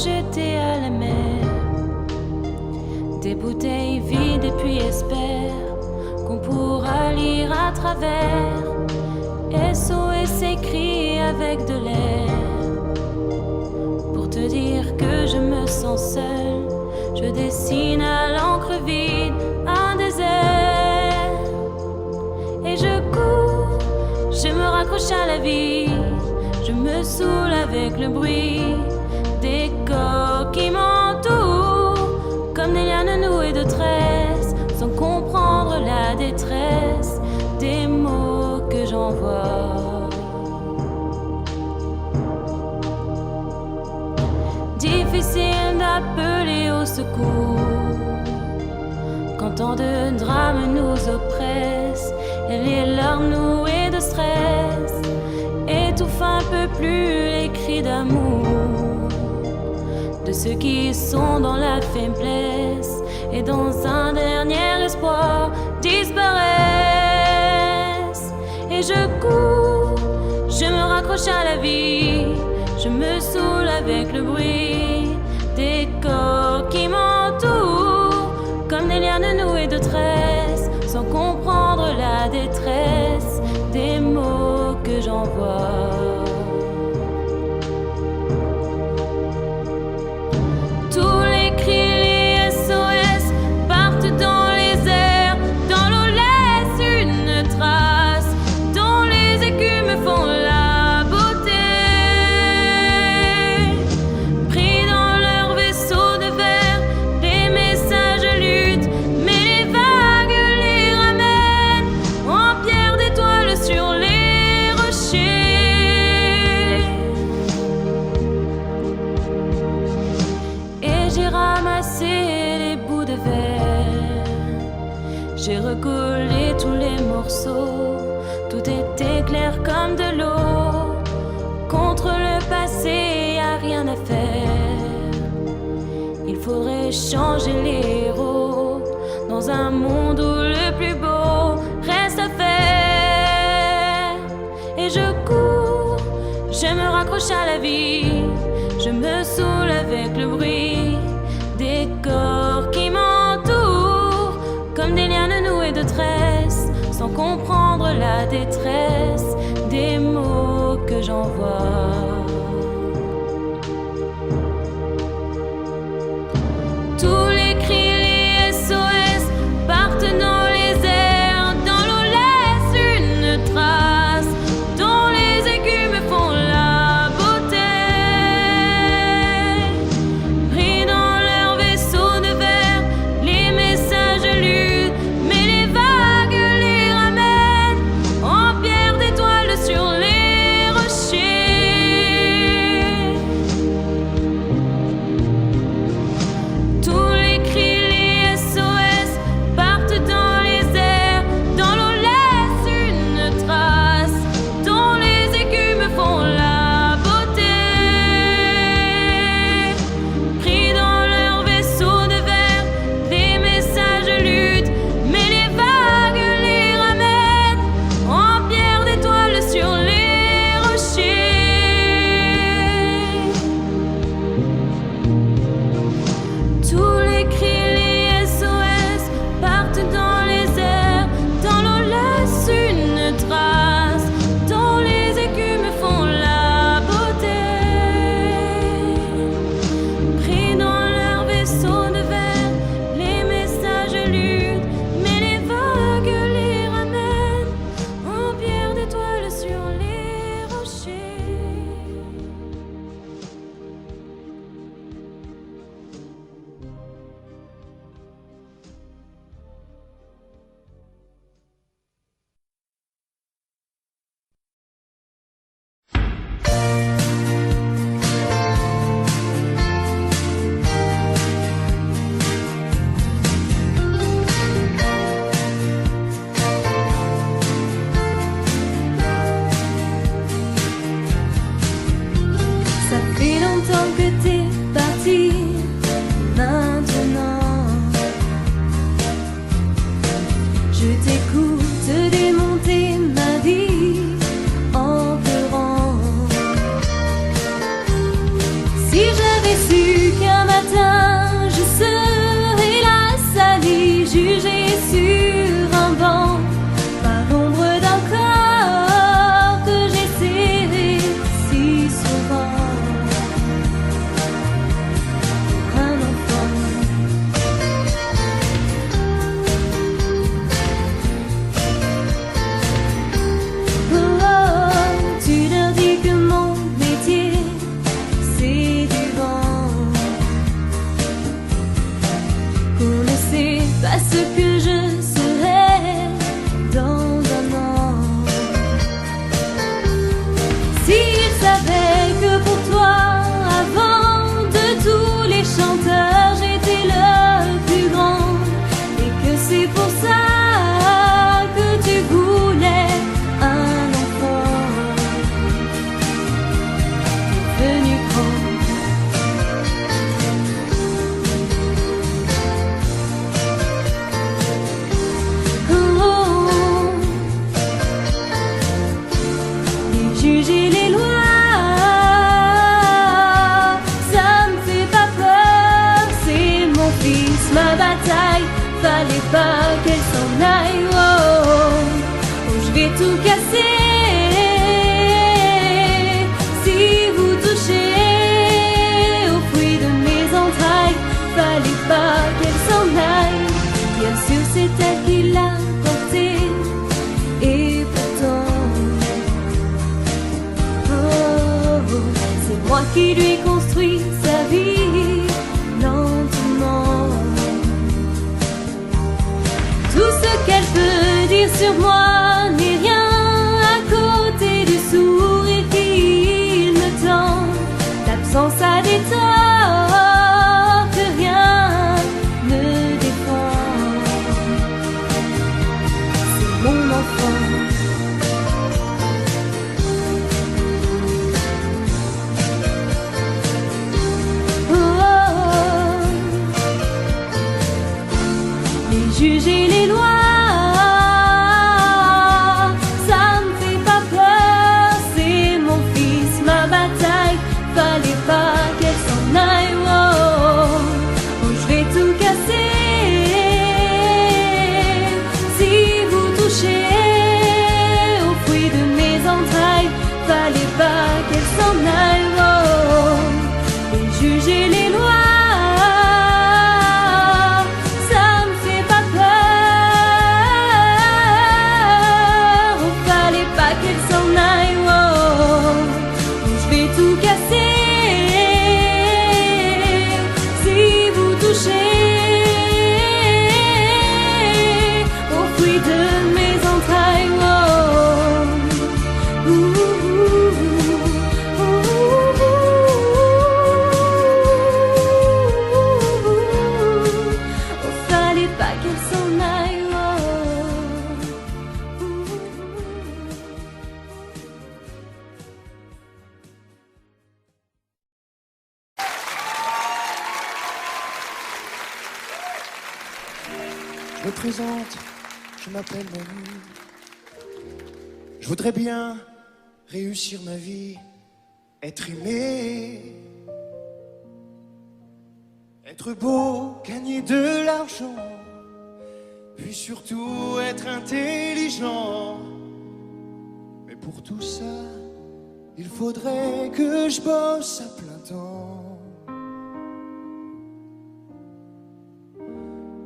jeter à la mer. Des bouteilles vides et puis espère qu'on pourra lire à travers. SOS écrit avec de l'air. Pour te dire que je me sens seule, je dessine à l'encre vide un désert. Et je cours, je me raccroche à la vie, je me saoule avec le bruit des corps qui m'entourent, comme des lianes nouées de tresses, sans comprendre la détresse des mots que j'envoie. Difficile d'appeler au secours quand tant de drames nous oppressent et les larmes nouées de stress étouffent un peu plus les cris d'amour de ceux qui sont dans la faiblesse et dans un dernier espoir disparaissent. Et je cours, je me raccroche à la vie, je me saoule avec le bruit des corps qui m'entourent, comme des lianes nouées de tresses, sans comprendre la détresse des mots que j'envoie. Tous les cris, les SOS partent dans les airs, dans l'eau laisse une trace, dont les écumes font la beauté. Pris dans leur vaisseau de verre, des messages luttent, mais les vagues les ramènent en pierre d'étoiles sur les rochers. Et j'ai ramassé les bouts de verre, j'ai recollé tous les morceaux, tout était clair comme de l'eau. Contre le passé, y a rien à faire, il faudrait changer les héros dans un monde où le plus beau reste à faire. Et je cours, je me raccroche à la vie, je me saoule avec le bruit des corps qui m'entourent, comme des lianes nouées de tresses, sans comprendre la détresse des mots que j'envoie. Tous les cris, les SOS partent dans les airs, dans l'eau laisse une trace, dont les écumes font la beauté. Pris dans leur vaisseau de verre, les messages luttent, mais les vagues les ramènent en pierre d'étoiles sur les rochers. ma bataille. Fallait pas qu'elle s'en aille. Oh, oh, oh, je vais tout casser. Si vous touchez au fruit de mes entrailles, fallait pas qu'elle s'en aille. Bien sûr c'est elle qui l'a porté. Et pourtant oh, c'est moi qui lui ai construit sa vie lentement. Tout ce qu'elle peut dire sur moi n'est rien à côté du sourire qu'il me tend. L'absence a des torts que rien ne défend. C'est mon enfant. Juger les lois, ça me fait pas peur. C'est mon fils, ma bataille. Fallait pas qu'elle s'en aille. Oh, oh, oh, je vais tout casser. Si vous touchez au fruit de mes entrailles, fallait pas qu'elle s'en aille. Oh, oh, et juger les lois. Je me présente, je m'appelle Manu. Je voudrais bien réussir ma vie, être aimé, être beau, gagner de l'argent, puis surtout être intelligent. Mais pour tout ça, il faudrait que je bosse à plein temps.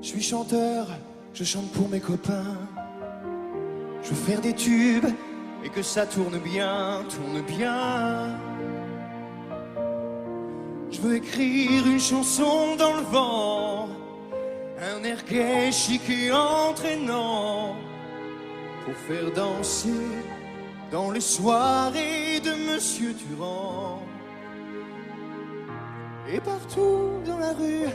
Je suis chanteur, je chante pour mes copains. Je veux faire des tubes et que ça tourne bien, tourne bien. Je veux écrire une chanson dans le vent, un air gai, chic et entraînant, pour faire danser dans les soirées de Monsieur Durand. Et partout dans la rue,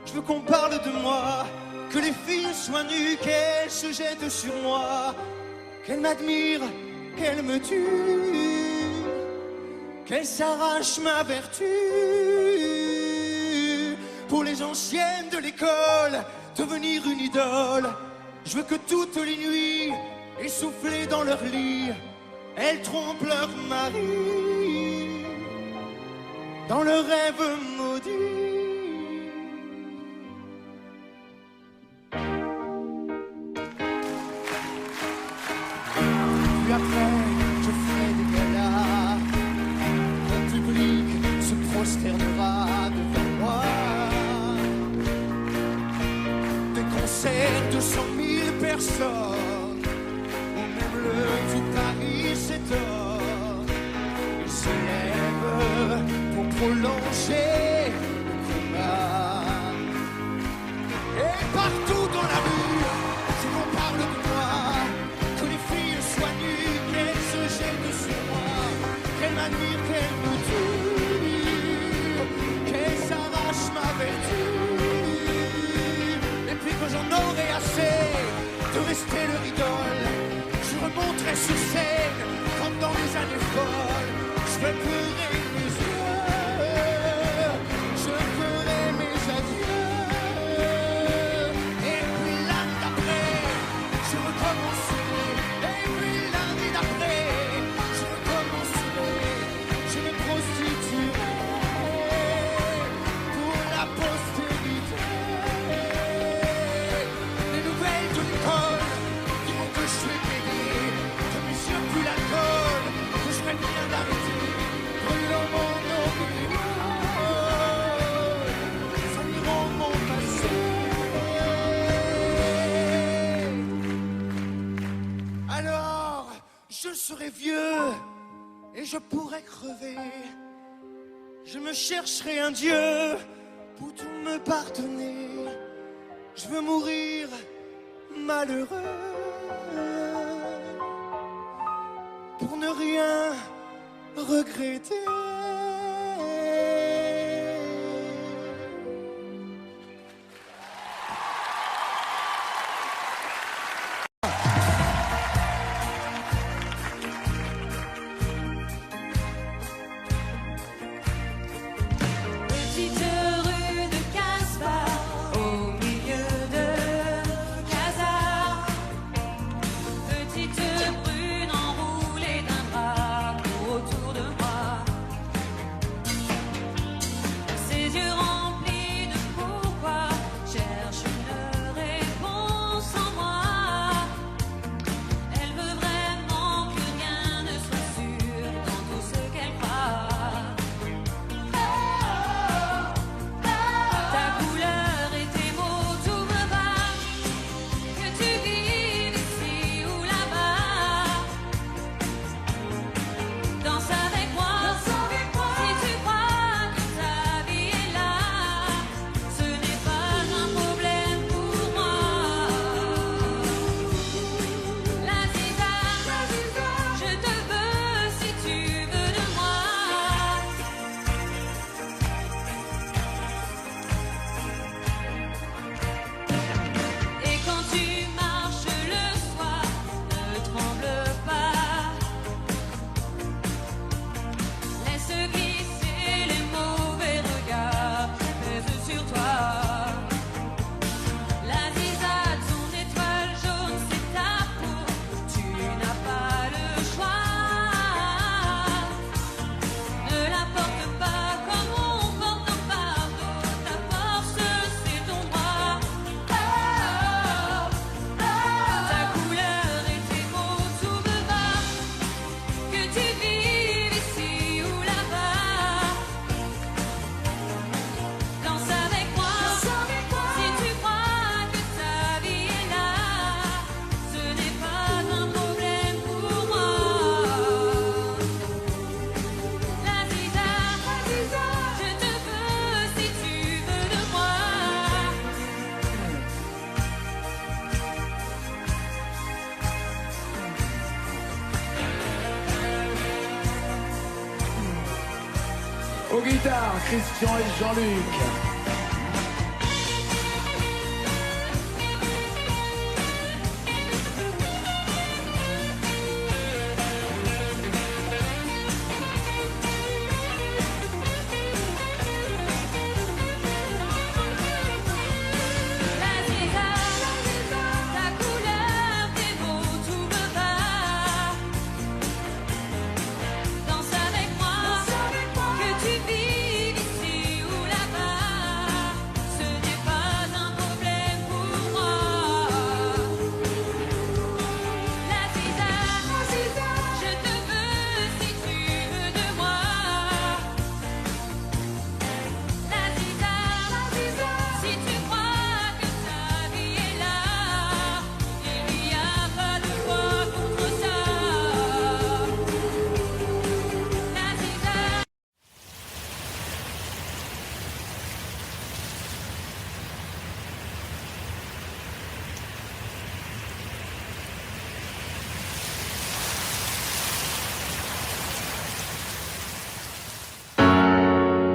je veux qu'on parle de moi, que les filles soient nues, qu'elles se jettent sur moi, qu'elles m'admirent, qu'elles me tuent, qu'elles s'arrachent ma vertu. Pour les anciennes de l'école, devenir une idole. Je veux que toutes les nuits, essoufflées dans leur lit, elles trompent leur mari dans le rêve maudit. Puis après, je ferai des galas, mon public se prosternera devant moi. Des concerts de 100 000 personnes, où même le tout Paris s'étonne. Ils se lèvent pour prolonger le combat. Et partout dans la rue, je m'en parle de moi, que les filles soient nues, qu'elles se jettent sur moi, qu'elles m'admirent, qu'elles me tuent, qu'elles s'arrachent ma vertu. Et puis que j'en aurai assez de rester le je pourrais crever, je me chercherai un Dieu pour tout me pardonner. Je veux mourir malheureux pour ne rien regretter. Aux guitares, Christian et Jean-Luc.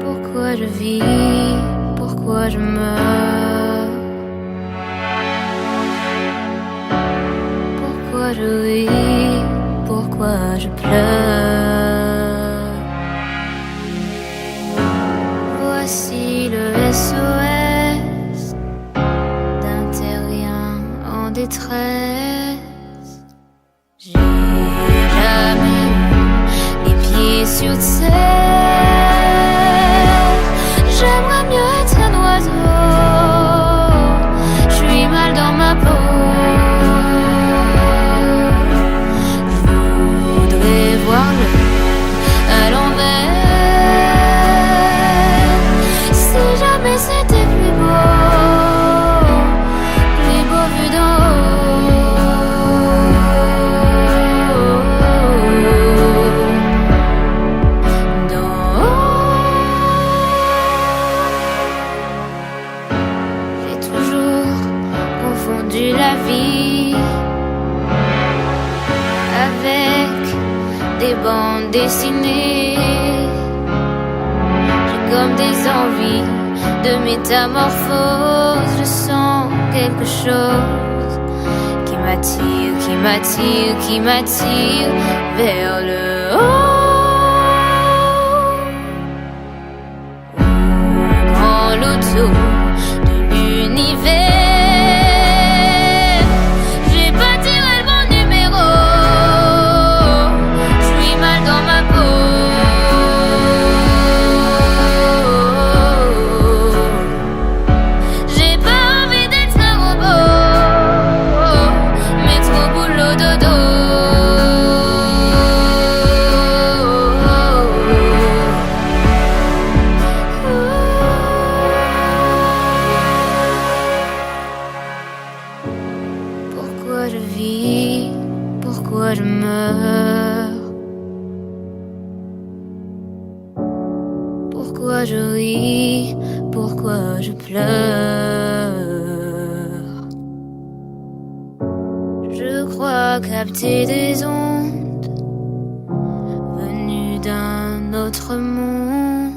Pourquoi je vis, pourquoi je meurs, pourquoi je ris, pourquoi je pleure. Voici le SOS d'un terrien en détresse. J'ai jamais eu les pieds sur terre. J'aimerais mieux être un oiseau, je suis mal dans ma peau. Je voudrais voir le monde à l'envers. Si jamais c'était plus beau vu d'en haut. bande dessinée. J'ai comme des envies de métamorphose. Je sens quelque chose qui m'attire, qui m'attire, qui m'attire vers le haut. Grand loto de l'univers. Pourquoi je ris, pourquoi je pleure. Je crois capter des ondes venues d'un autre monde.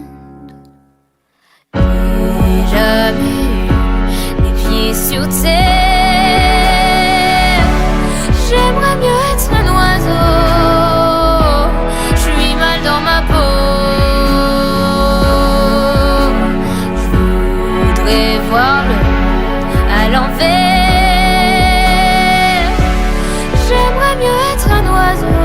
J'ai jamais eu les pieds sur terre. J'aimerais mieux être un oiseau. Je suis mal dans ma peau. Voir le à l'envers. J'aimerais mieux être un oiseau.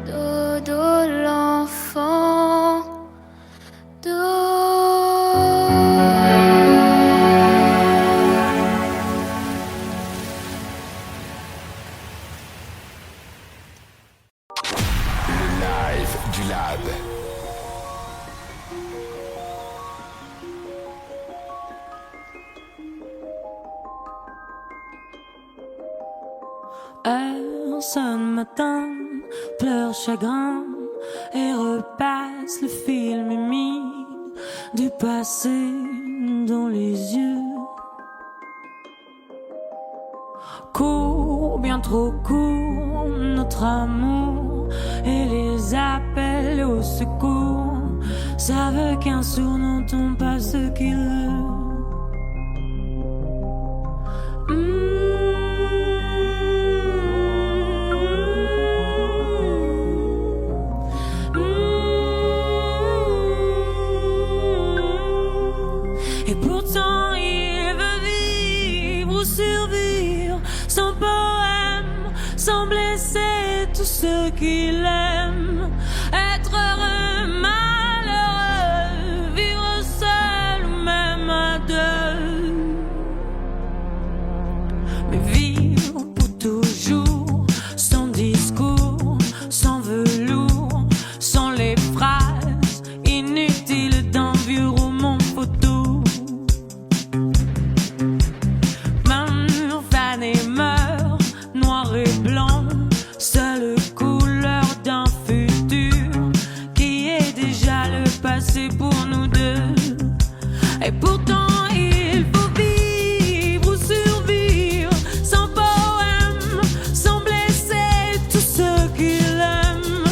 Dodo l'enfant. Le live du Lab. Sonne matin, pleure chagrin et repasse le film humide du passé dans les yeux. Court, bien trop court, notre amour et les appels au secours savent qu'un sourd n'entend pas ce qu'il veut. Et pourtant il veut vivre ou survivre sans poème, sans blesser tous ceux qu'il aime. Être heureux, malheureux, vivre seul ou même à deux. Mais vivre pour toujours, sans discours, sans velours, sans les phrases inutiles d'un vieux roman photo. Noir et blanc, seule couleur d'un futur qui est déjà le passé pour nous deux. Et pourtant il faut vivre ou survivre sans poème, sans blesser tous ceux qu'il aime.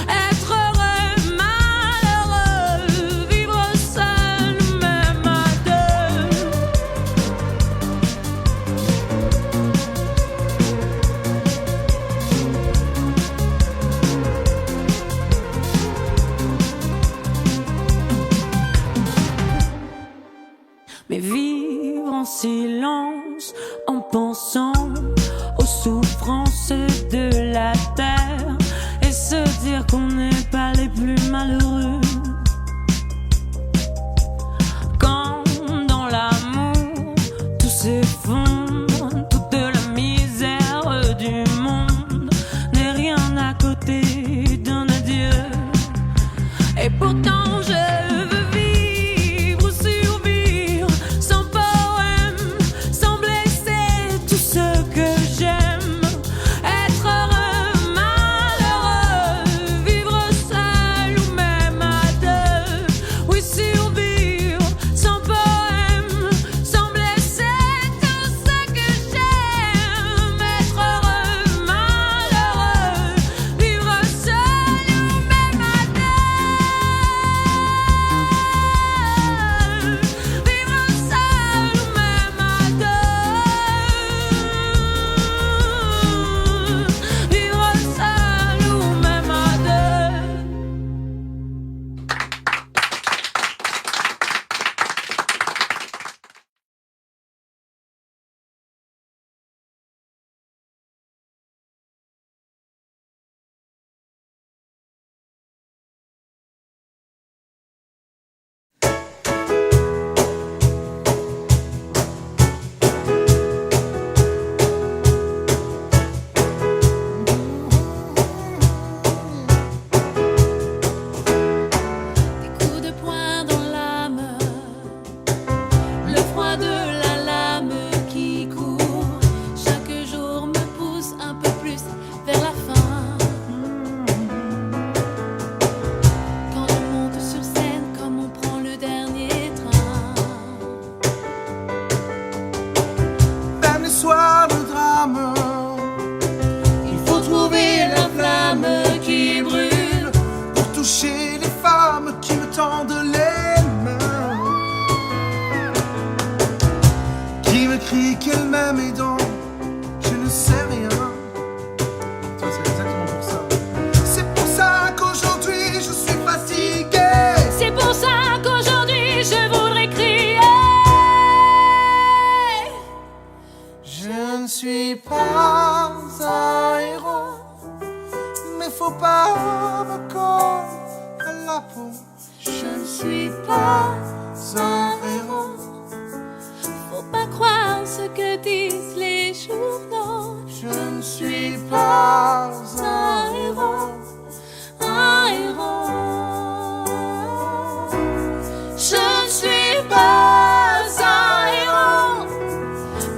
Être heureux, malheureux, vivre seul ou même à deux. Mais vivre en silence, en pensant aux souffrances de la terre, et se dire qu'on n'est pas les plus malheureux. Quand dans l'amour tout s'effondre, toute la misère du monde n'est rien à côté d'un adieu. Et pourtant je veux vivre ou survivre sans poème, sans blesser tous ceux que j'aime. Être heureux, malheureux, vivre seul ou même à deux. Oui, survivre sans poème, sans blesser tous ceux que j'aime. Être heureux, écrit qu'elle m'aime et donc je ne sais rien. Toi, c'est exactement pour ça. C'est pour ça qu'aujourd'hui je suis fatigué. C'est pour ça qu'aujourd'hui je voudrais crier. Je ne suis pas un héros, mais faut pas me coller à la peau. Je ne suis pas un héros. Faut pas croire ce que disent les journaux. Je ne suis pas un héros. Un héros. Je ne suis pas un héros,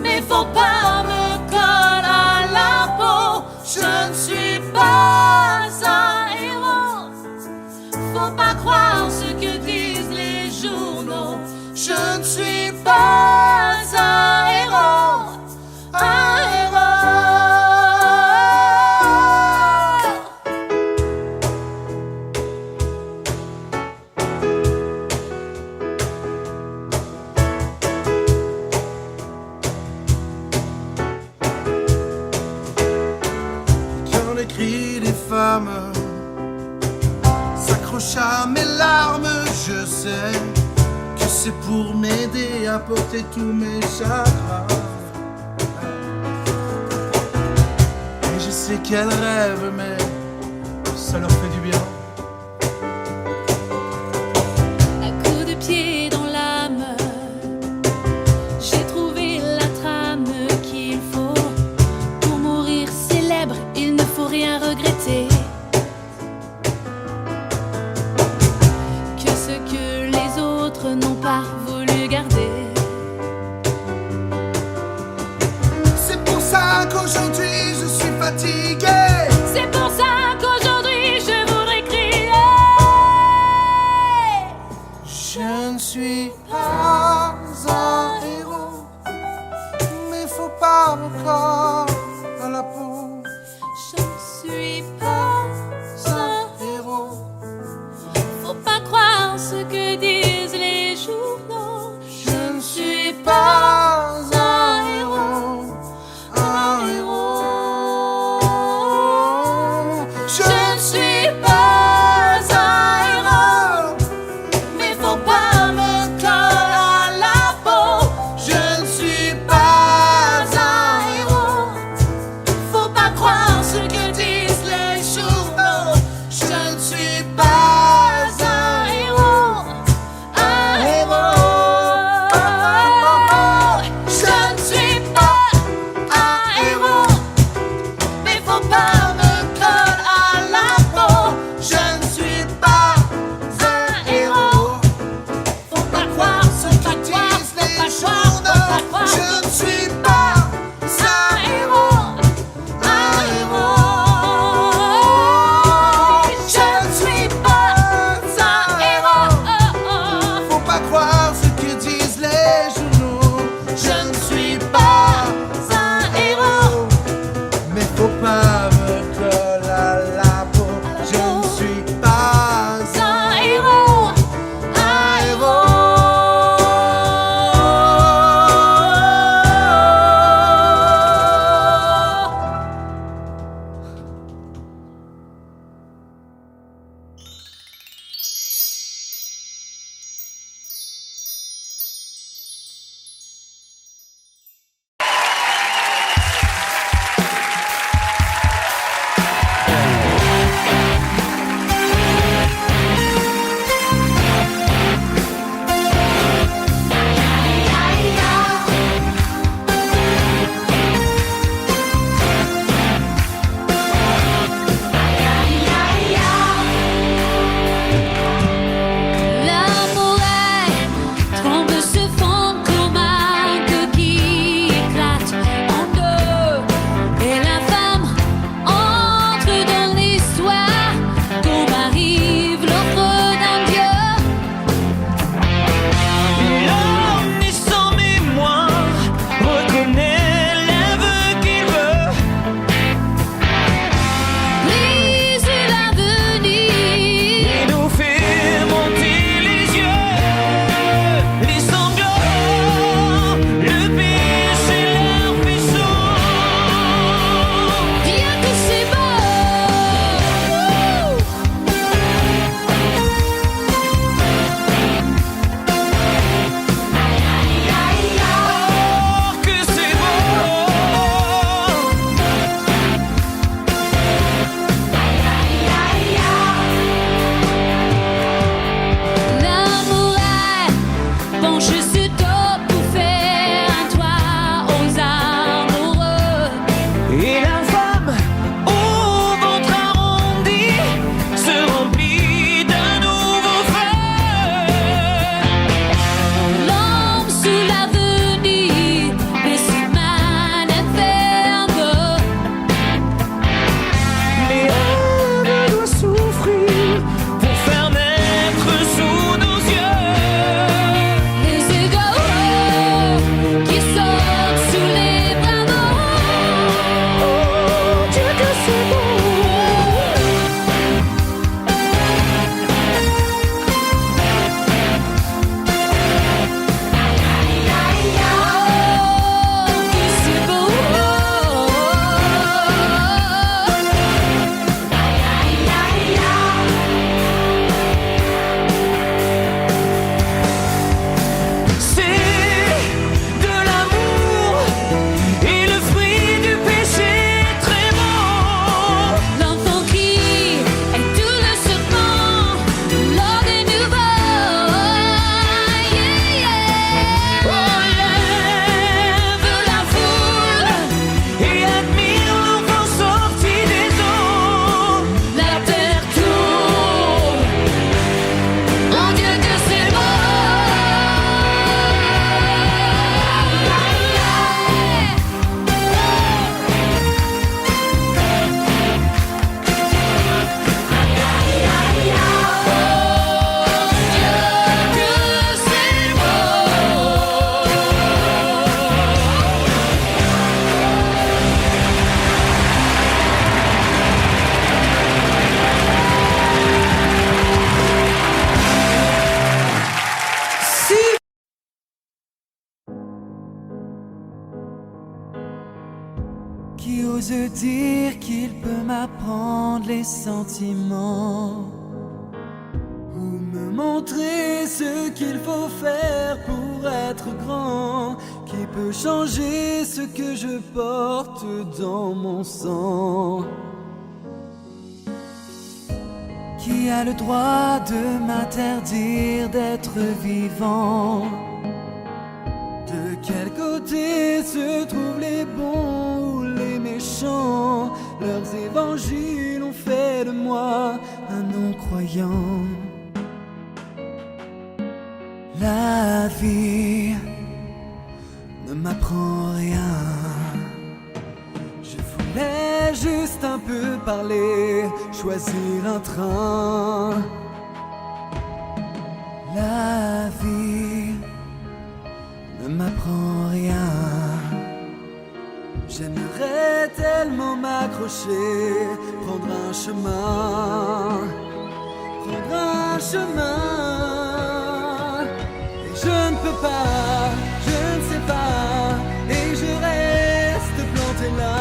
Mais faut pas me coller à la peau. je ne suis pas un héros. Faut pas croire ce que disent les journaux. je ne suis pas un héros, un héros. Quand les cris des femmes s'accrochent à mes larmes, je sais que c'est pour m'aider à porter tous mes chagrins. Et je sais qu'elles rêvent, mais ça leur fait du bien. À coups de pied dans l'âme, j'ai trouvé la trame qu'il faut. Pour mourir célèbre, il ne faut rien regretter. Que ce que les autres n'ont pas voulu garder. C'est pour ça qu'aujourd'hui je suis fatigué. C'est pour ça qu'aujourd'hui je voudrais crier. Je ne suis pas un héros, mais faut pas me coller à la peau. Je ne suis pas un Héros, Faut pas croire ce que disent les journaux. je ne suis pas un héros, un héros. Je ne suis pas un héros, Mais faut pas me coller ose dire qu'il peut m'apprendre les sentiments, ou me montrer ce qu'il faut faire pour être grand, qui peut changer ce que je porte dans mon sang, qui a le droit de m'interdire d'être vivant. De quel côté se trouvent les bons ou les méchants? Leurs évangiles ont fait de moi un non-croyant. La vie ne m'apprend rien. Je voulais juste un peu parler, choisir un train. La vie ne m'apprend rien. J'aimerais tellement m'accrocher, prendre un chemin, et je ne peux pas, je ne sais pas, et je reste planté là.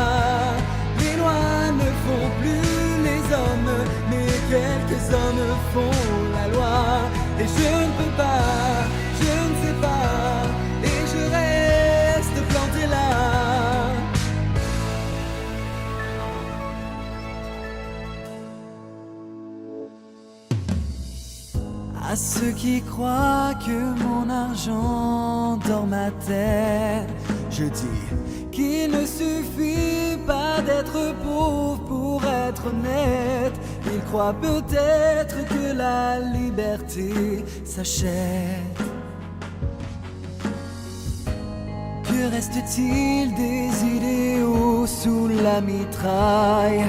Les lois ne font plus les hommes, mais quelques hommes font la loi, et je ne peux pas, je ne sais pas, et je reste planté là. À ceux qui croient que mon argent dans ma tête, je dis qu'il ne suffit pas d'être pauvre pour être honnête. Ils croient peut-être que la liberté s'achète. Que reste-t-il des idéaux sous la mitraille,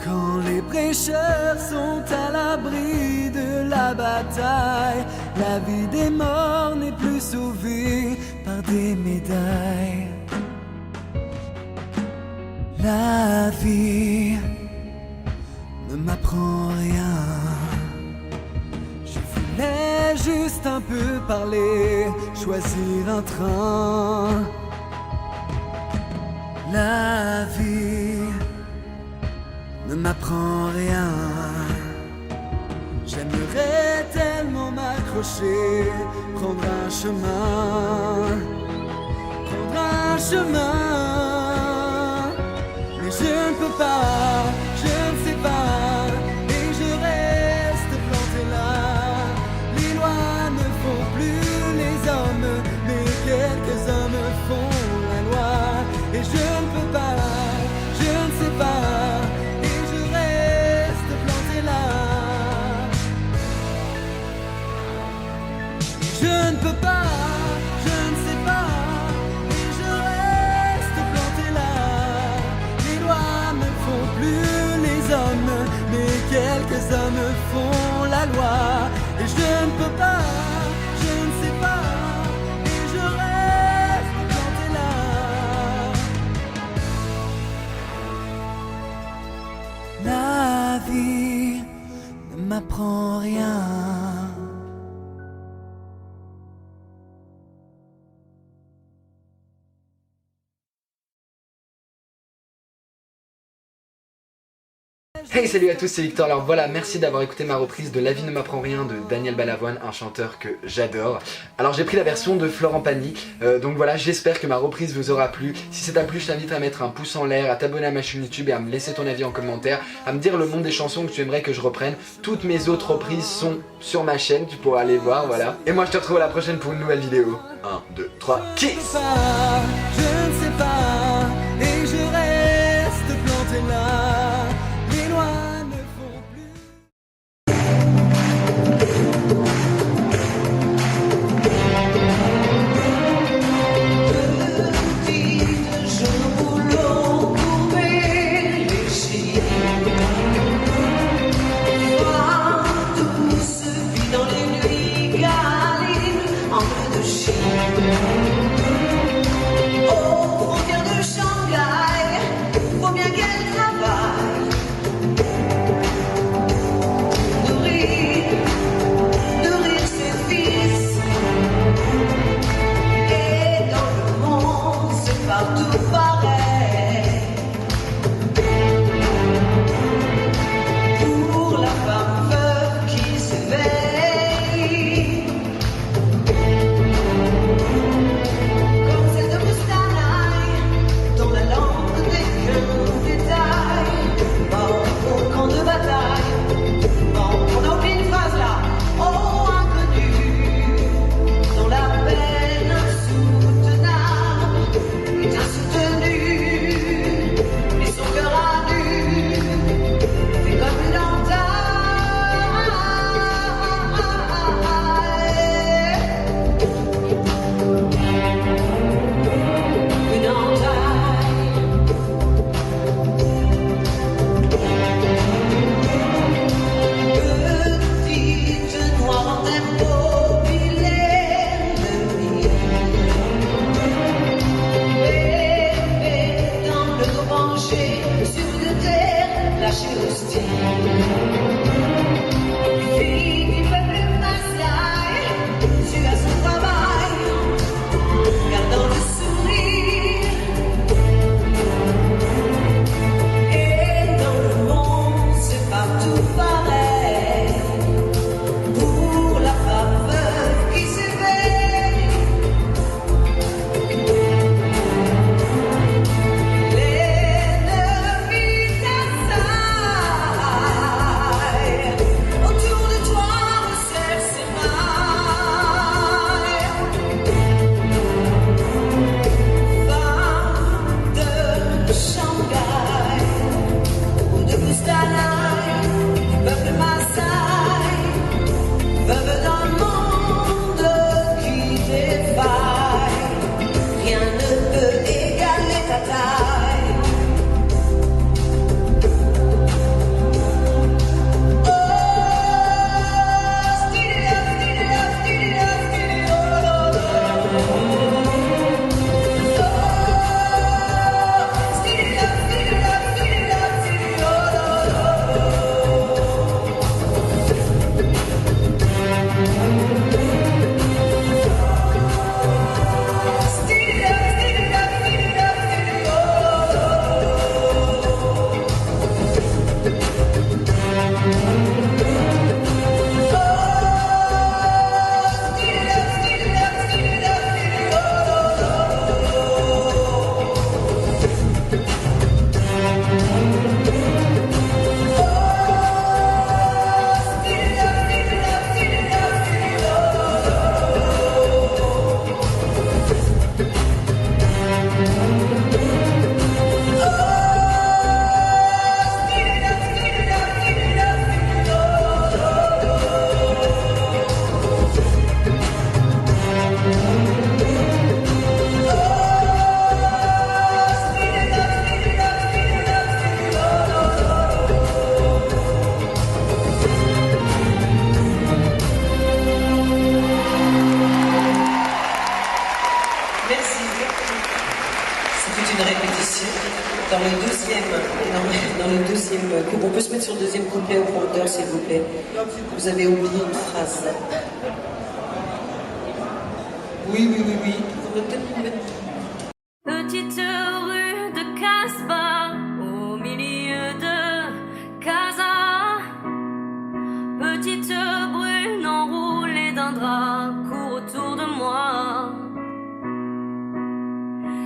quand les prêcheurs sont à l'abri de la bataille? La vie des morts n'est plus sauvée par des médailles. La vie ne m'apprend rien. Je voulais juste un peu parler, choisir un train. La vie ne m'apprend rien. J'aimerais tellement m'accrocher, prendre un chemin, mais je ne peux pas, je ne sais pas, et je reste planté là. Les lois ne font plus les hommes, mais quelques hommes font la loi, et je ne peux pas, je ne sais pas, et je reste planté là. Je ne peux pas, je ne sais pas, et je reste planté là. Les lois ne font plus les hommes, mais quelques hommes font la loi, et je ne peux pas, je ne sais pas, et je reste planté là. La vie ne m'apprend rien. Hey, salut à tous, c'est Victor. Alors voilà, merci d'avoir écouté ma reprise de La vie ne m'apprend rien de Daniel Balavoine, un chanteur que j'adore. Alors j'ai pris la version de Florent Pagny, donc voilà, j'espère que ma reprise vous aura plu. Si ça t'a plu, je t'invite à mettre un pouce en l'air, à t'abonner à ma chaîne YouTube et à me laisser ton avis en commentaire, à me dire le nom des chansons que tu aimerais que je reprenne. Toutes mes autres reprises sont sur ma chaîne, tu pourras aller voir, voilà. Et moi je te retrouve à la prochaine pour une nouvelle vidéo. 1, 2, 3, kiss! Je ne sais pas, et je reste planté là. Les lois ne font plus. Petites jeunes boulons courbés, les chiens. Voir tout se vit dans les nuits câlines en feu de chien. le deuxième. On peut se mettre sur le deuxième couplet au prompteur, s'il vous plaît. Vous avez oublié une phrase. Oui, oui, oui, oui. Vous pouvez peut-être mettre... Petite rue de Casbah, au milieu de Casa. Petite brune enroulée d'un drap court autour de moi.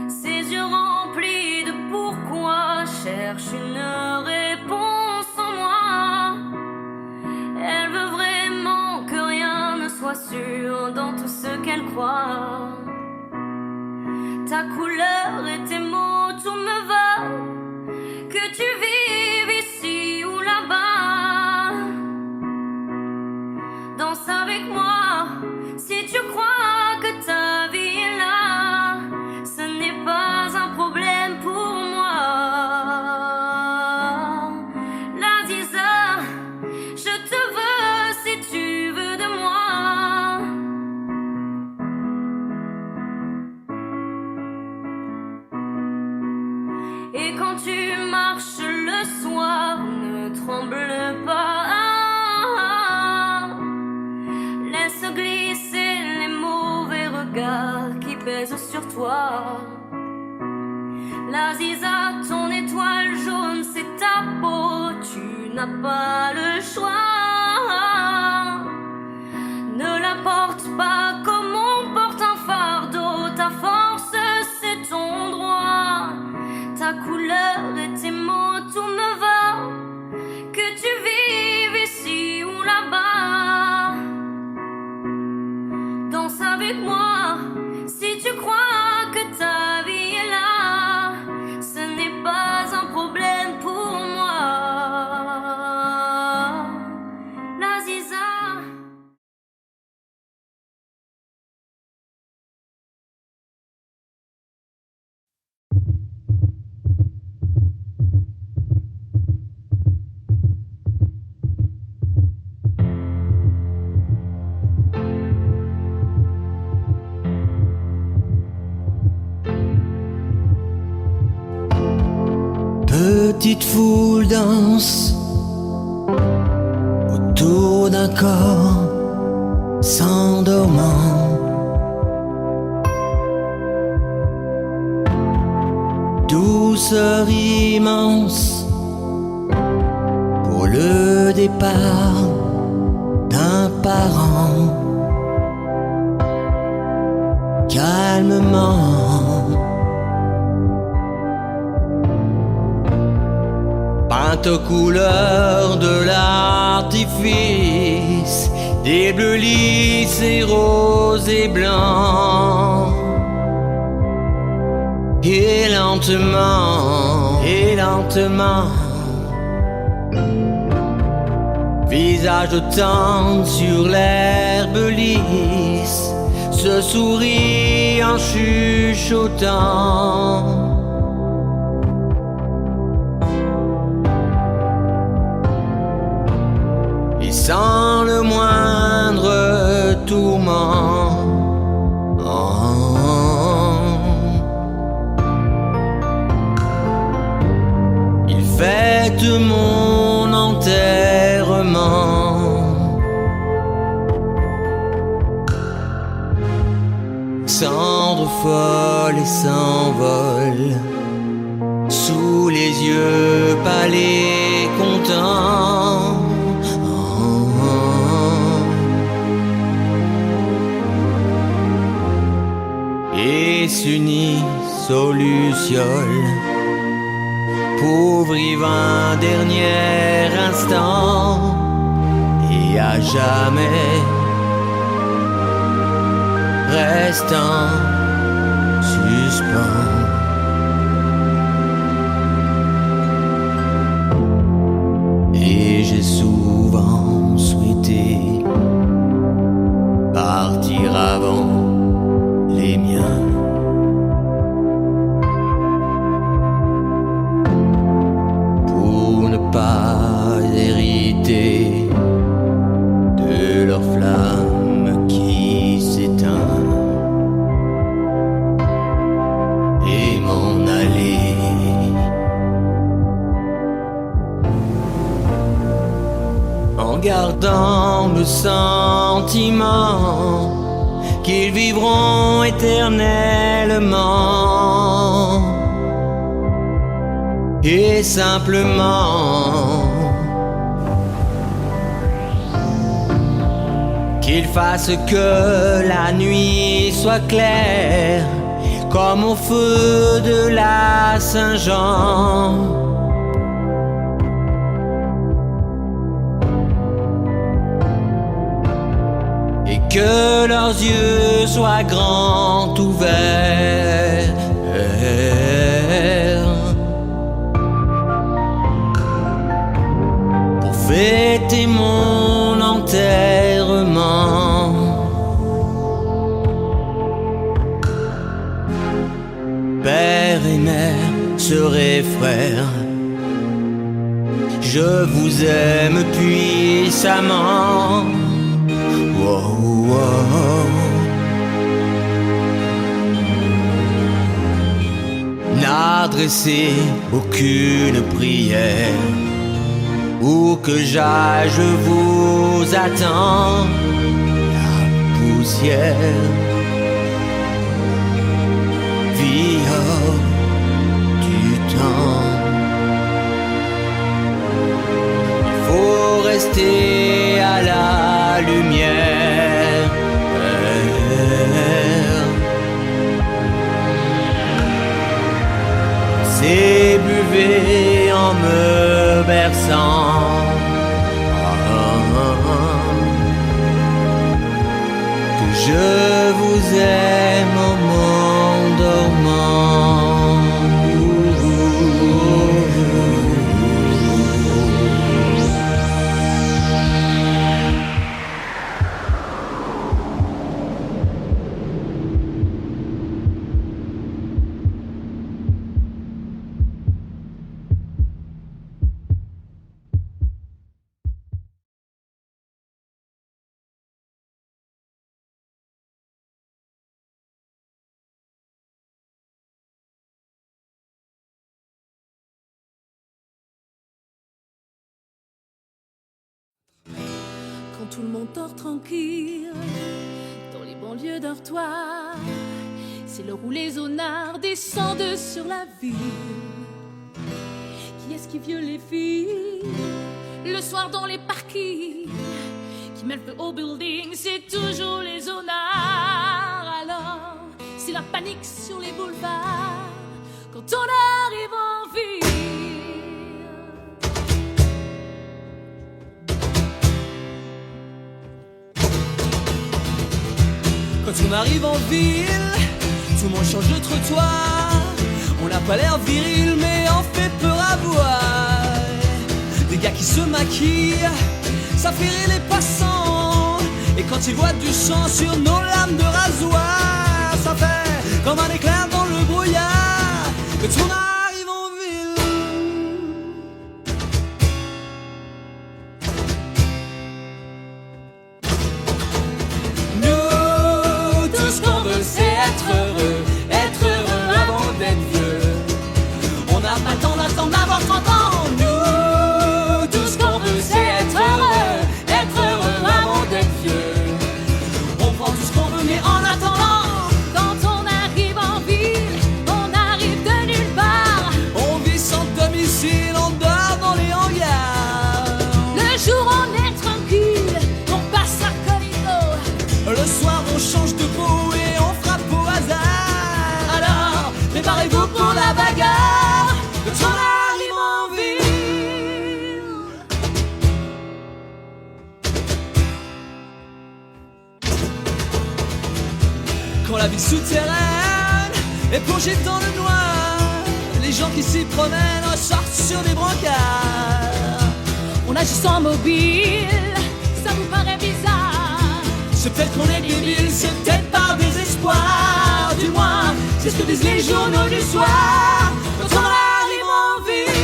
Ses yeux remplis de pourquoi cherchent une réponse en moi. Elle veut vraiment que rien ne soit sûr dans tout ce qu'elle croit. Ta couleur et tes mots, tout me va. Que tu vives ici ou là-bas. Danse avec moi si tu crois que ta vie est là. Ce n'est pas un problème pour moi. L'Aziza, je te veux si tu veux de moi. Et quand tu marches le soir, ne tremble pas. Laisse glisser les mauvais regards qui pèsent sur toi. L'Aziza, ton étoile jaune, c'est ta peau, tu n'as pas le choix. Ne la porte pas comme on porte un fardeau, ta force c'est ton droit. Ta couleur et tes mots, tout me va. Que tu vives ici ou là-bas. Danse avec moi si tu crois que ta vie est là. Ce n'est pas un problème pour moi. L'Aziza. Petite foule danse autour d'un corps s'endormant. Douceur immense pour le départ d'un parent. Calmement peinte aux couleurs de l'artifice, des bleus lisses et roses et blancs. Et lentement, visage tendre sur l'herbe lisse, se sourit en chuchotant. Et sans le moindre tourment, il fête mon enterrement. Cendre folle et s'envole sous les yeux pâles et contents. Et s'unissent aux lucioles pour vivre un dernier instant et à jamais reste en suspens. Et j'ai souvent souhaité partir avant les miens, pour ne pas hériter de leur flamme qui s'éteint et m'en aller sentiment qu'ils vivront éternellement. Et simplement qu'ils fassent que la nuit soit claire comme au feu de la Saint-Jean. Et que leurs yeux soient grands ouverts pour fêter mon enterrement. Père et mère, sœurs et frères, je vous aime puissamment. Wow, wow. N'adressez aucune prière, où que j'aille je vous attends. La poussière vit hors du temps. Il faut rester à la lumière. C'est buvez en me berçant. Que je vous aime en m'endormant. Quand tout le monde dort tranquille dans les banlieues dortoirs, c'est l'heure où les honnards descendent sur la ville. Qui est-ce qui viole les filles le soir dans les parkings? Qui met le feu au building? C'est toujours les honnards. Alors c'est la panique sur les boulevards quand on arrive en ville. Quand on arrive en ville, tout le monde change de trottoir. On n'a pas l'air viril, mais en fait peur à voir. Des gars qui se maquillent, ça fait rire les passants. Et quand ils voient du sang sur nos lames de rasoir, ça fait comme un éclair dans le brouillard. Quand on arrive en ville, nous, tout ce qu'on veut c'est être heureux avant d'être vieux. On n'a pas le temps d'attendre d'avoir 30 ans. Nous, tout ce qu'on veut c'est être heureux avant d'être vieux. On prend tout ce qu'on veut mais en attendant, Quand on arrive en ville, on arrive de nulle part. on vit sans domicile, on dort dans les hangars. Le jour on est tranquille, on passe à Colico. Le soir on change de peau et on frappe au hasard. Alors préparez-vous pour la bagarre quand on arrive en ville. Quand la vie souterraine est plongée dans le noir, les gens qui s'y promènent sortent sur des brancards. On agit sans mobile, ça vous paraît bizarre. C'est peut-être qu'on est débile, c'est peut-être par désespoir. Du moins, c'est ce que disent les journaux du soir quand on arrive en ville.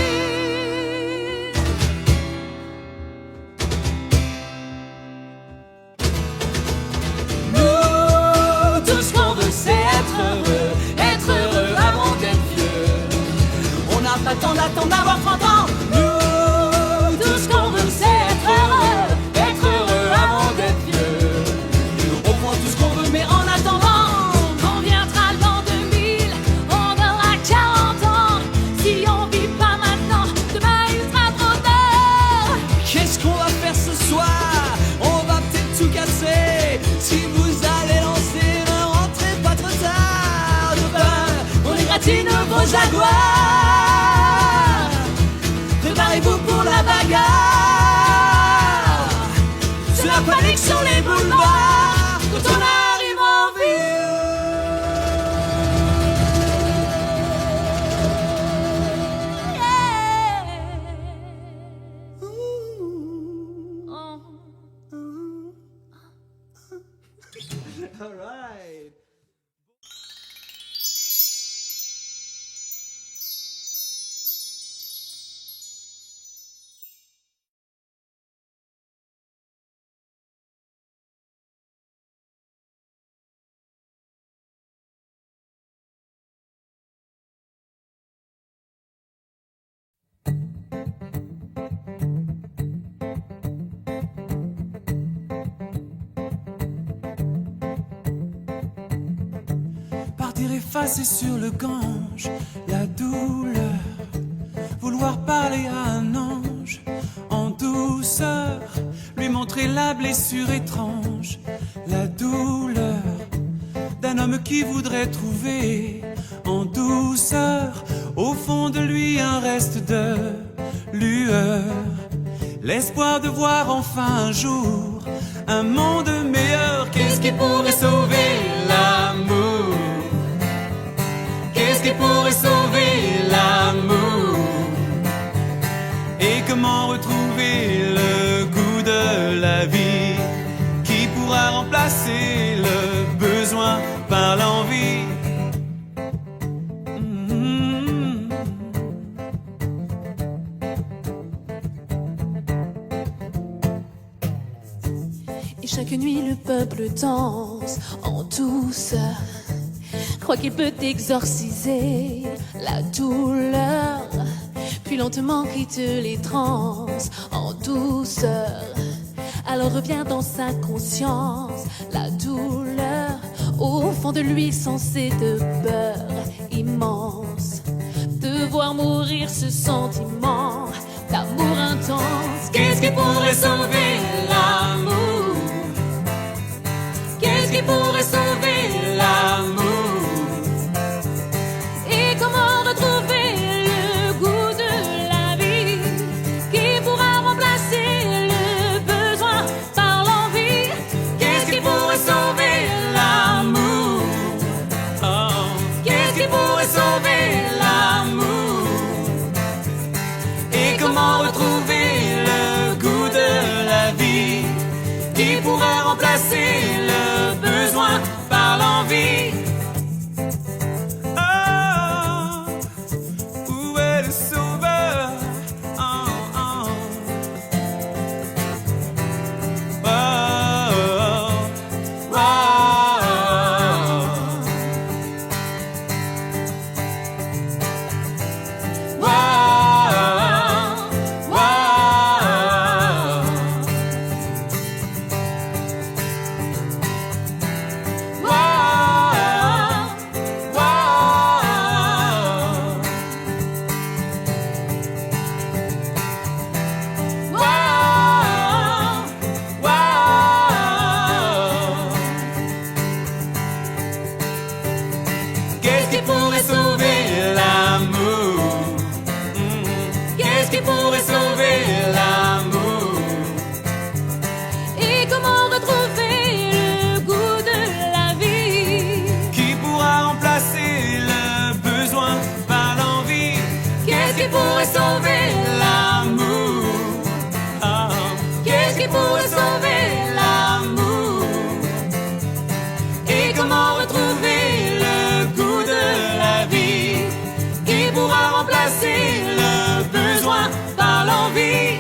Nous, tout ce qu'on veut c'est être heureux avant d'être vieux. On n'a pas le temps d'attendre d'avoir 30 ans. Nous, tout ce qu'on veut c'est être heureux avant d'être Alright. Partir effacer sur le Gange la douleur, vouloir parler à un ange en douceur, lui montrer la blessure étrange, la douleur d'un homme qui voudrait trouver en douceur au fond de lui un reste de lueur, l'espoir de voir enfin un jour un monde meilleur. Qu'est-ce qui pourrait sauver l'amour? Qu'est-ce qui pourrait sauver l'amour? Et comment retrouver le goût de la vie qui pourra remplacer le besoin par l'envie? Et chaque nuit le peuple danse en douceur, croit qu'il peut exorciser la douleur, puis lentement quitte les trans en douceur. Alors revient dans sa conscience la douleur, au fond de lui sensé de peur immense, de voir mourir ce sentiment d'amour intense. Qu'est-ce qui pourrait sauver l'amour? Qu'est-ce qui pourrait sauver l'amour? Et comment retrouver le goût de la vie qui pourra remplacer le besoin par l'envie? Qu'est-ce qui pourrait sauver l'amour? Oh. Qu'est-ce qui pourrait sauver l'amour? Et comment retrouver le goût de la vie qui pourrait remplacer le besoin par l'envie? Oh, où est le sauveur? Oh, oh. Oh, oh, qu'est-ce qui pourrait sauver l'amour? Qu'est-ce qui pourrait sauver l'amour? Et comment retrouver le goût de la vie Qui pourra remplacer le besoin par l'envie? Qu'est-ce qui pourrait sauver l'amour? Ah. Qu'est-ce qui pourrait sauver l'amour? Et comment retrouver le goût de la vie qui pourra remplacer le besoin par l'envie?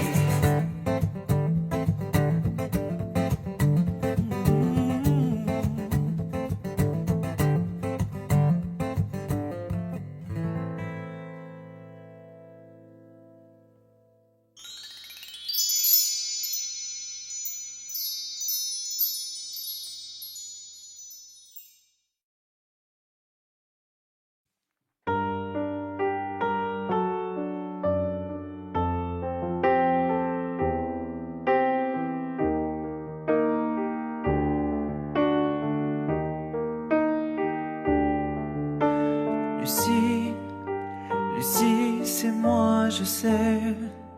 Lucie, Lucie, c'est moi, je sais.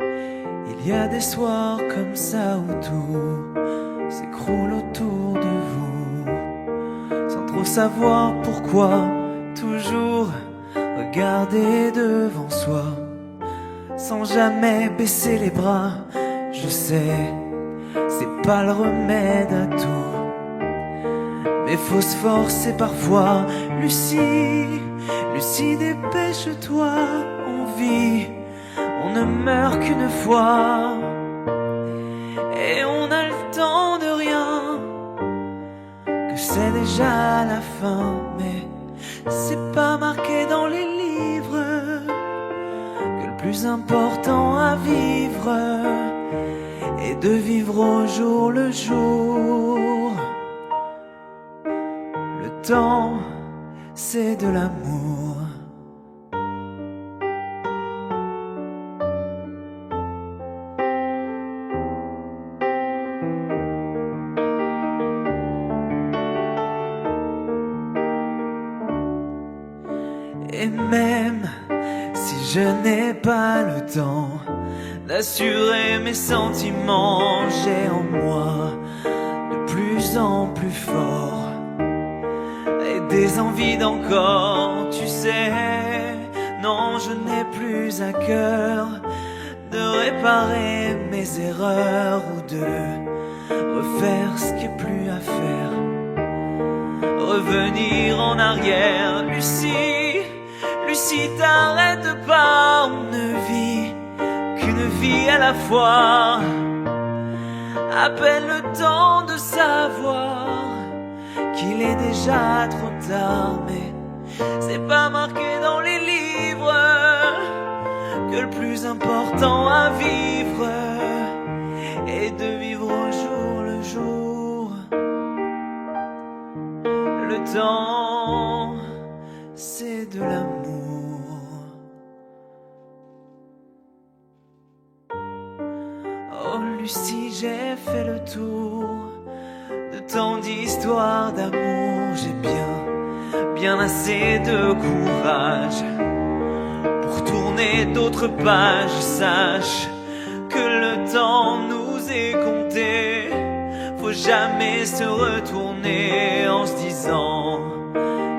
Il y a des soirs comme ça où tout s'écroule autour de vous, sans trop savoir pourquoi. Toujours regarder devant soi, sans jamais baisser les bras. Je sais, c'est pas le remède à tout, Mais faut se forcer parfois. Lucie, Lucie, dépêche-toi. On vit, on ne meurt qu'une fois. Et on a le temps de rien, que c'est déjà la fin. Mais c'est pas marqué dans les livres que le plus important à vivre est de vivre au jour le jour. Le temps, c'est de l'amour. Et même si je n'ai pas le temps d'assurer mes sentiments, j'ai en moi de plus en plus fort et des envies d'encore, tu sais. Non, je n'ai plus à cœur de réparer mes erreurs ou de refaire ce qui est plus à faire. Revenir en arrière, Lucie, Lucie, t'arrête pas, on ne vit qu'une vie à la fois. À peine le temps de savoir qu'il est déjà trop tard. Mais c'est pas marqué dans les livres que le plus important à vivre est de vivre au jour le jour. Le temps, c'est de l'amour. Oh Lucie, j'ai fait le tour de tant d'histoires d'amour. J'ai bien assez de courage pour tourner d'autres pages. Sache que le temps nous est compté. Faut jamais se retourner en se disant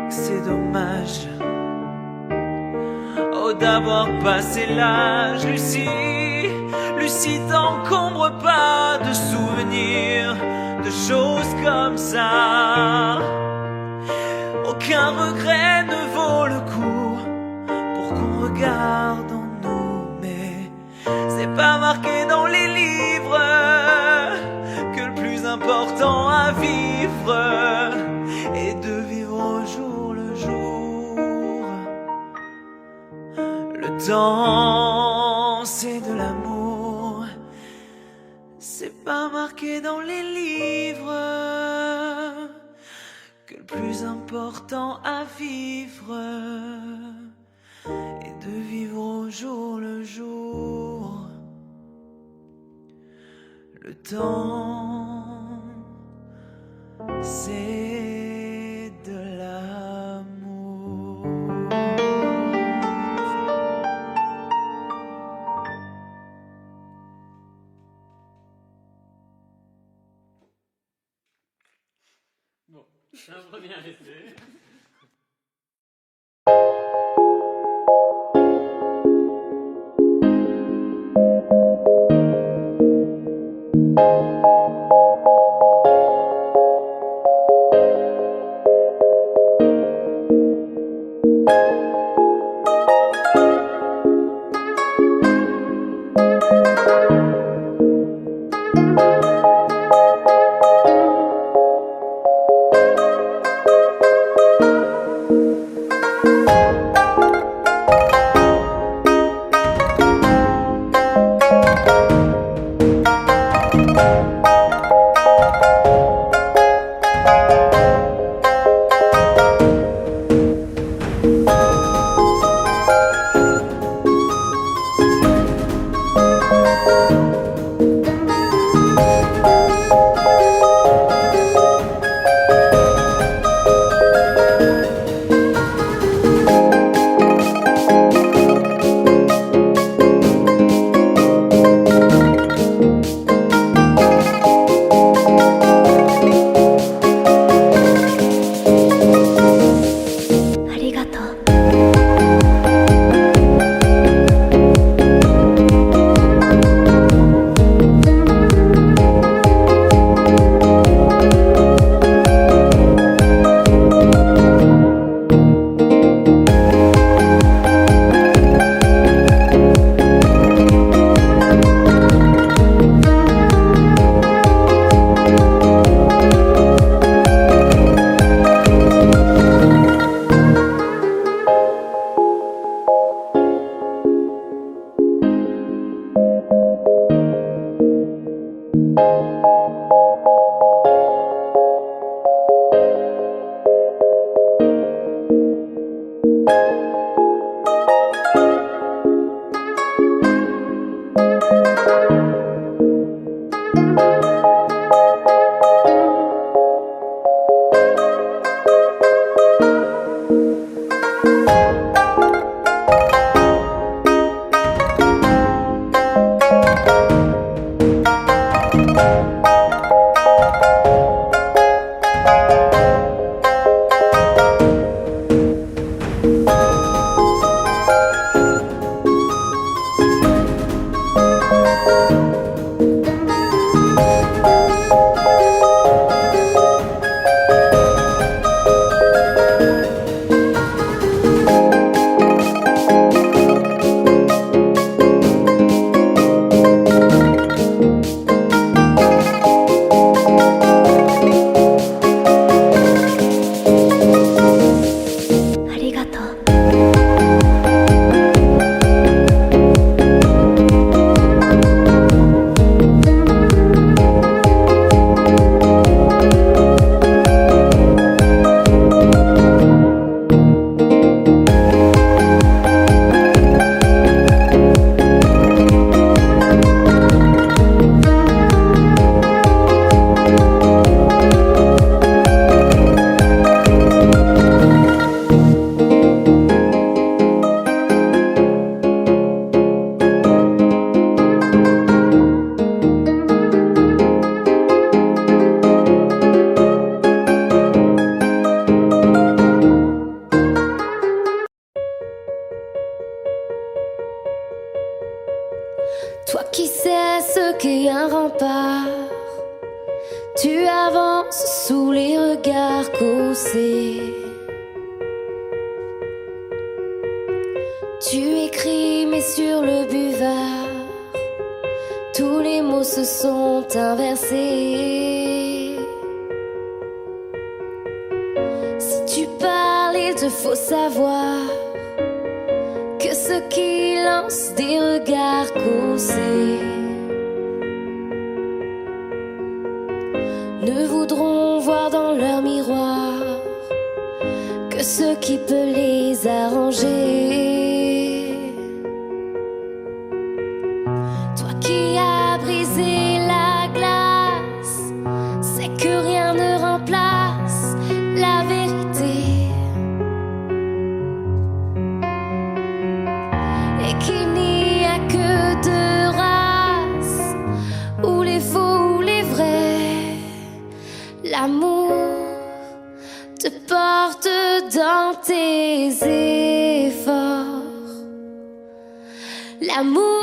que c'est dommage, oh, d'avoir passé l'âge. Lucie, Lucie, t'encombre pas de souvenirs, de choses comme ça. Aucun regret ne vaut le coup pour qu'on regarde en nous. Mais c'est pas marqué dans les livres que le plus important à vivre est de vivre au jour le jour. Le temps, c'est de l'amour. C'est pas marqué dans les livres que le plus important à vivre est de vivre au jour le jour. Le temps, c'est de l'amour. Bon, c'est un premier essai. sous les regards causés. Tu écris mais sur le buvard, tous les mots se sont inversés. Si tu parles, il te faut savoir que ceux qui lancent des regards causés ne voudront voir dans leur miroir que ce qui peut les arranger. Toi qui as brisé la glace, sais que rien ne remplace la vérité, et qu'il n'y a que deux races, ou les faux ou les vrais. L'amour te porte dans tes efforts, l'amour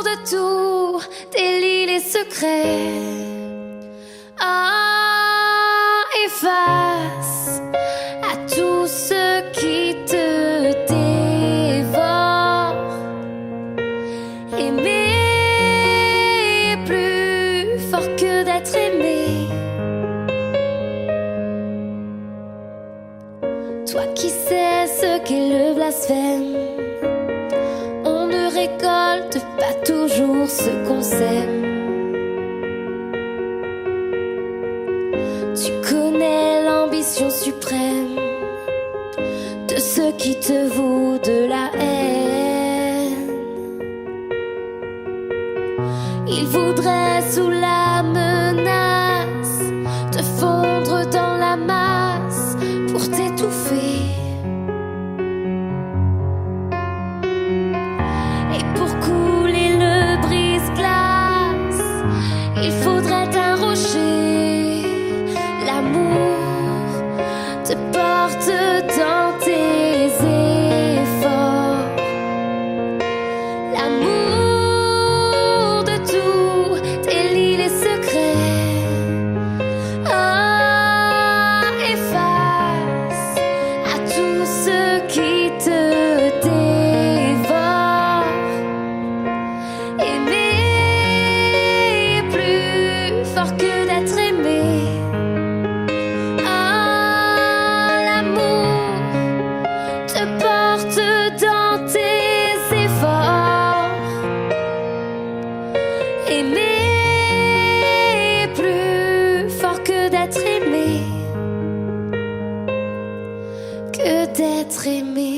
de tout délie les secrets. Et face à tout ce qui te dévore, aimer est plus fort que d'être aimé. Toi qui sais ce qu'est le blasphème, on ne récolte pas toujours ce qu'on sème. Tu connais l'ambition suprême de ceux qui te vouent de la haine. Ils voudraient sous la menace te fondre dans la masse pour t'étouffer. Et pour couler le brise-glace, il faudrait un rocher. L'amour te porte dans tes efforts, l'amour de tout délie les secrets. Et face à tout ce qui te dévore, aimer est plus fort que d'être aimé. D'être aimé.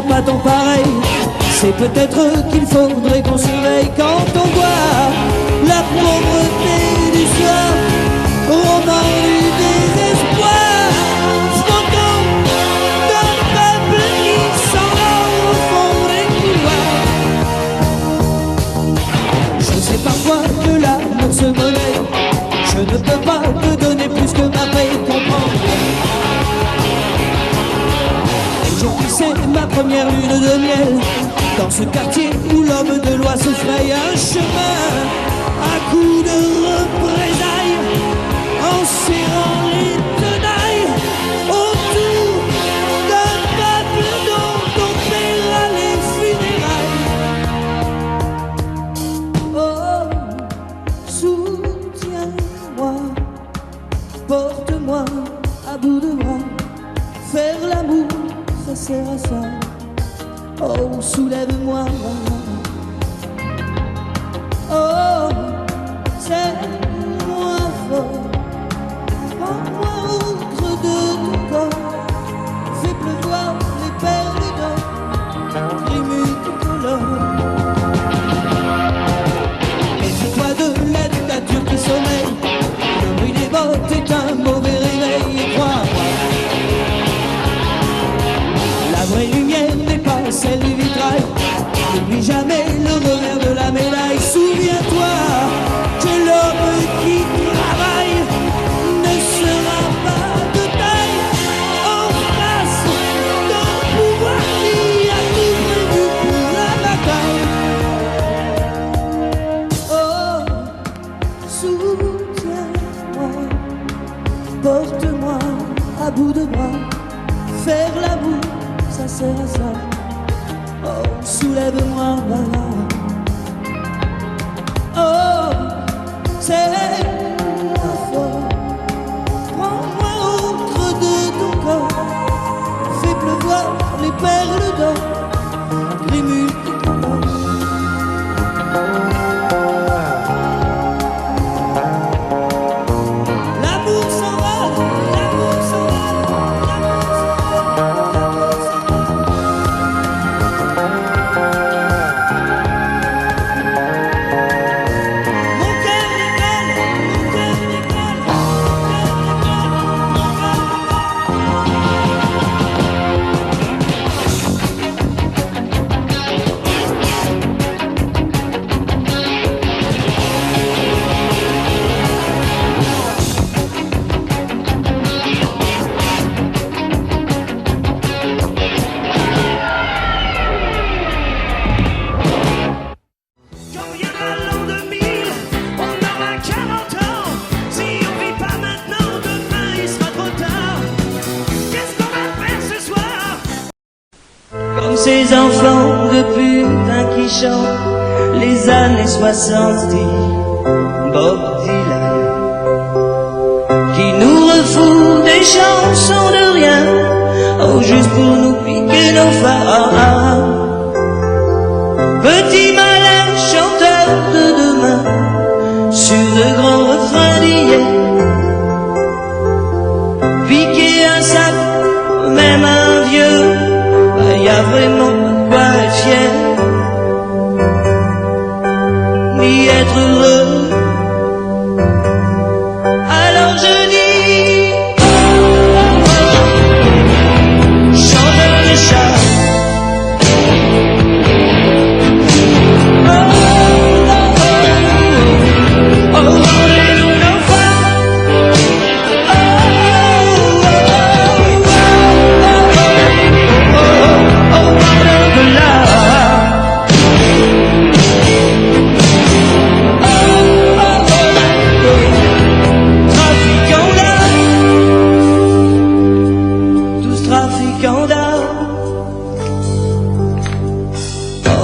Pas ton pareil, c'est peut-être qu'il faudrait qu'on surveille quand on voit la pauvreté du soir, roman du désespoir, spontan d'un peuple qui s'en va au fond des couloirs. Je sais parfois que l'amour se monnaie, je ne peux pas te donner plus que ma paye, comprendre. Aujourd'hui c'est ma première lune de miel dans ce quartier où l'homme de loi se fraye un chemin à coups de représailles, en serrant les tenailles autour d'un peuple dont on paiera les funérailles. Oh, soutiens-moi, porte-moi à bout de moi, faire l'amour ça sert à ça. Oh, soulève-moi jamais le revers de la médaille. Souviens-toi que l'homme qui travaille ne sera pas de taille en face d'un pouvoir qui a tout prévu pour la bataille. Oh, soutiens-moi, porte-moi à bout de bras. Faire l'amour, ça sert à ça. Oh, soulève-moi, voilà. Oh, c'est la foi. Prends-moi au creux de ton corps. Fais pleuvoir les perles d'or. Les multicolores. L'amour s'en va, l'amour s'en va, l'amour s'en va, l'amour s'en va. Mon cœur décolle, mon cœur décolle, mon cœur décolle, mon cœur Quand viendra l'an 2000, on aura 40 ans. Si on vit pas maintenant, demain il sera trop tard. Qu'est-ce qu'on va faire ce soir? Comme ces enfants de putain qui chantent les années 60, dit Bob Dylan, qui nous refout des chansons de rien, oh juste pour nous piquer nos phares. Petit malin chanteur de demain, sur de grands refrains d'hier, piquer un sac, même un vieux, y a vraiment pas de quoi être fier, ni être heureux. Alors je dis, chanteur de chat, rendez-nous nos femmes. Au bord de l'art. Trafiquants d'art, tous trafiquants d'art.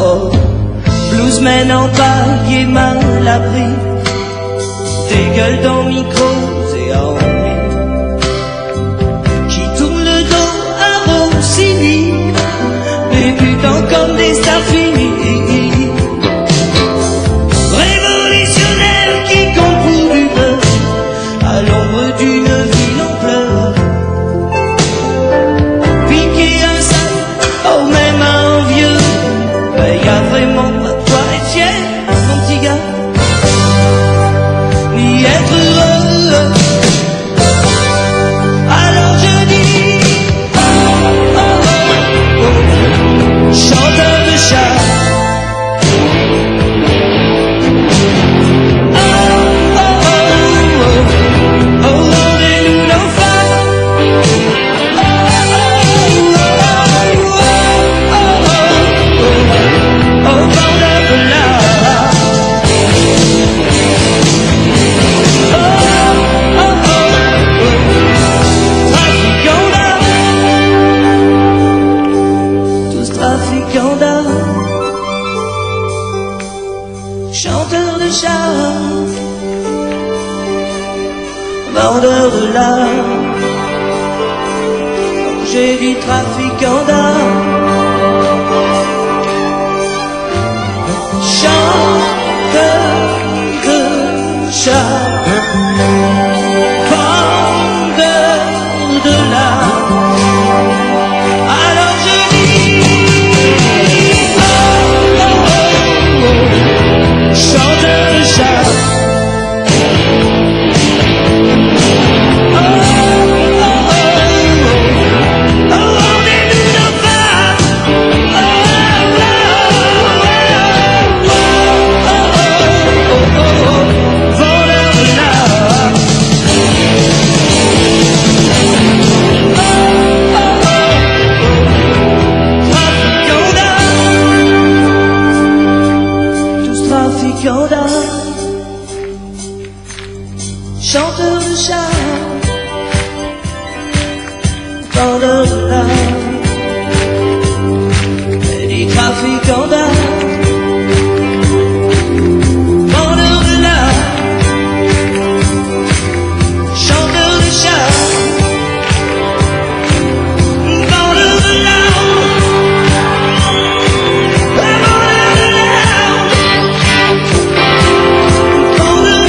Oh, bluesmen en paille et mal abri, des gueules dans micros et en mille, qui tournent le dos à Rossini, débutant comme des stars finies, révolutionnaires qui comptent pour du beurre, à l'ombre d'une ville en pleurs, piquer un sac, oh même un vieux, ben y a vraiment pas de quoi être fier, mon petit gars, ni être heureux. Alors je dis, chanteur de chat, rendez-nous nos femmes. Au bord de l'art. Trafiquants d'art, tous trafiquants d'art, chanteurs de chars, vendeurs de l'art. J'ai dit trafiquants d'art, chanteurs de chars, vendeurs de l'art. Alors je dis, chanteur de chars, rendez-nous nos Yoda, chanteur de charme, vendeur de l'âme, des trafiquants d'âme, vendeur de l'âme, chanteur de charme, vendeur de l'âme, vendeur de l'âme, vendeur de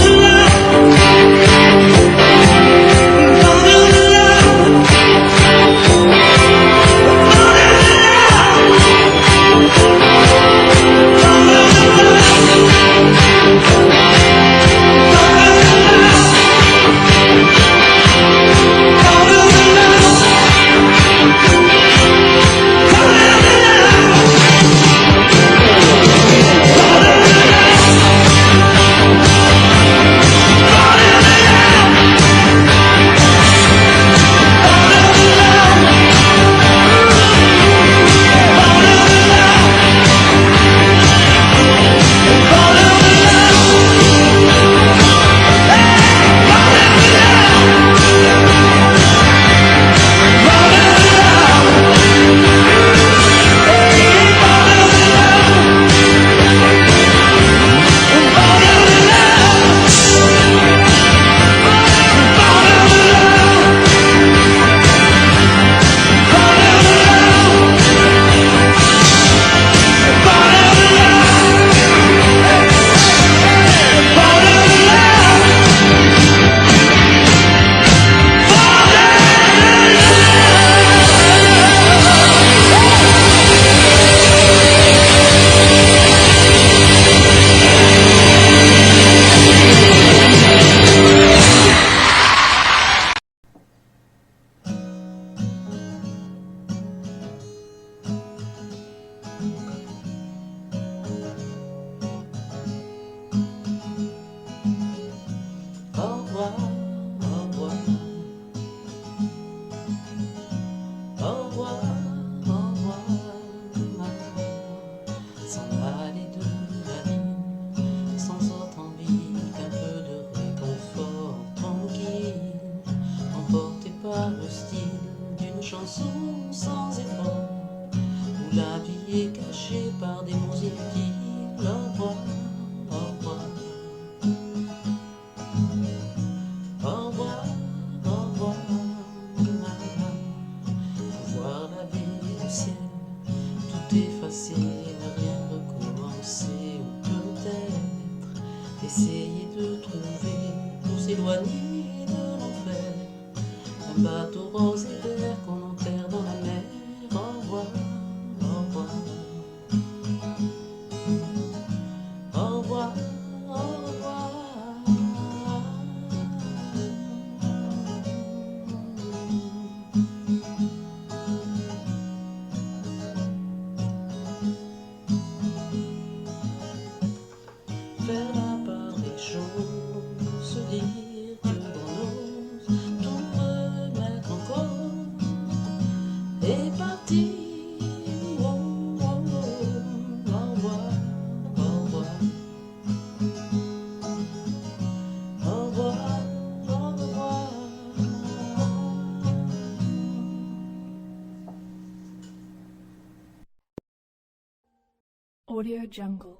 Audio Jungle.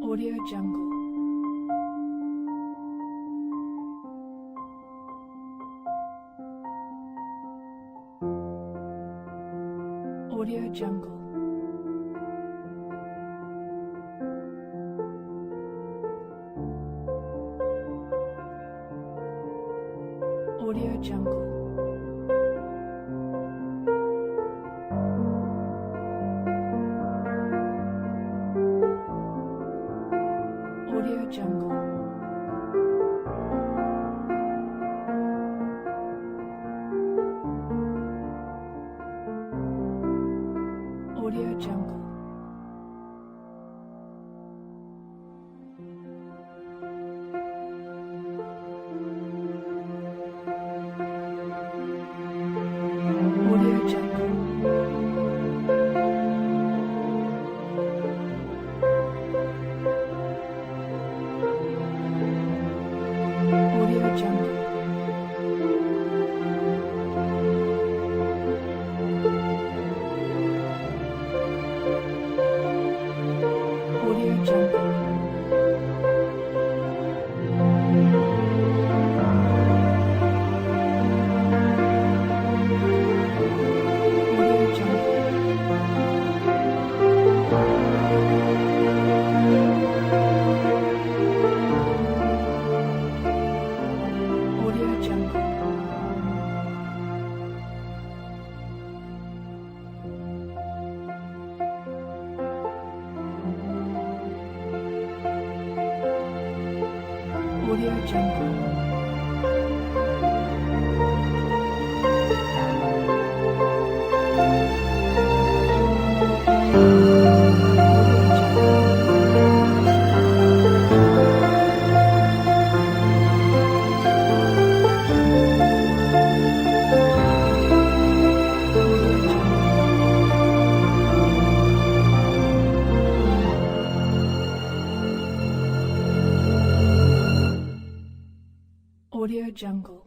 Audio Jungle. Audio Jungle. Audio Jungle. Audio Jungle. Audio Jungle. Audio Jungle.